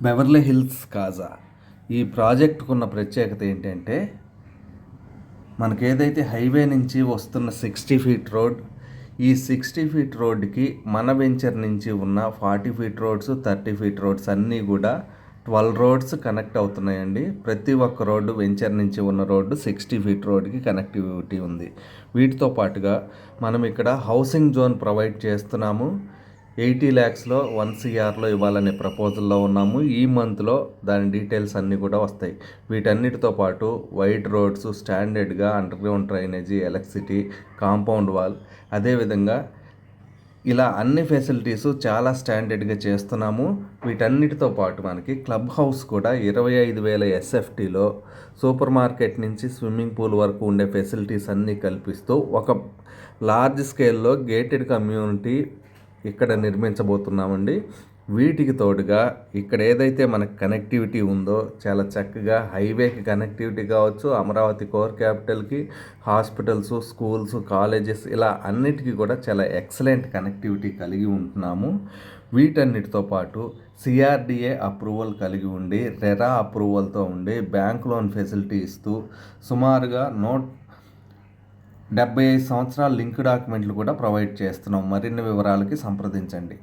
Beverly hills కాజా ఈ ప్రాజెక్టుకు ఉన్న ప్రత్యేకత ఏంటంటే, మనకేదైతే హైవే నుంచి వస్తున్న 60 ఫీట్ రోడ్, ఈ 60 ఫీట్ రోడ్డుకి మన వెంచర్ నుంచి ఉన్న 40 ఫీట్ రోడ్స్, 30 ఫీట్ రోడ్స్ అన్నీ కూడా 12 రోడ్స్ కనెక్ట్ అవుతున్నాయండి. ప్రతి ఒక్క రోడ్డు వెంచర్ నుంచి ఉన్న రోడ్డు 60 ఫీట్ రోడ్డుకి కనెక్టివిటీ ఉంది. వీటితో పాటుగా మనం ఇక్కడ హౌసింగ్ జోన్ ప్రొవైడ్ చేస్తున్నాము. 80 lakhsలో 1 CRలో ఇవ్వాలనే ప్రపోజల్లో ఉన్నాము. ఈ మంత్లో దాని డీటెయిల్స్ అన్నీ కూడా వస్తాయి. వీటన్నిటితో పాటు వైడ్ రోడ్స్, స్టాండర్డ్గా underground drainage, electricity, compound wall, అదేవిధంగా ఇలా అన్ని ఫెసిలిటీస్ చాలా స్టాండర్డ్గా చేస్తున్నాము. వీటన్నిటితో పాటు మనకి క్లబ్ హౌస్ కూడా 25,000 SFTలో సూపర్ మార్కెట్ నుంచి స్విమ్మింగ్ పూల్ వరకు ఉండే ఫెసిలిటీస్ అన్నీ కల్పిస్తూ ఒక లార్జ్ స్కేల్లో గేటెడ్ కమ్యూనిటీ ఇక్కడ నిర్మించబోతున్నామండి. వీటికి తోడుగా ఇక్కడ ఏదైతే మనకు కనెక్టివిటీ ఉందో చాలా చక్కగా హైవేకి కనెక్టివిటీ కావచ్చు, అమరావతి కోర్ క్యాపిటల్కి, హాస్పిటల్స్, స్కూల్స్, కాలేజెస్ ఇలా అన్నిటికీ కూడా చాలా ఎక్సలెంట్ కనెక్టివిటీ కలిగి ఉంటున్నాము. వీటన్నిటితో పాటు CRDA అప్రూవల్ కలిగి ఉండి, రెరా అప్రూవల్తో ఉండి, బ్యాంక్ లోన్ ఫెసిలిటీ ఇస్తూ సుమారుగా 75 సంవత్సరాల లింక్ డాక్యుమెంట్లు కూడా ప్రొవైడ్ చేస్తున్నాం. మరిన్ని వివరాలకి సంప్రదించండి.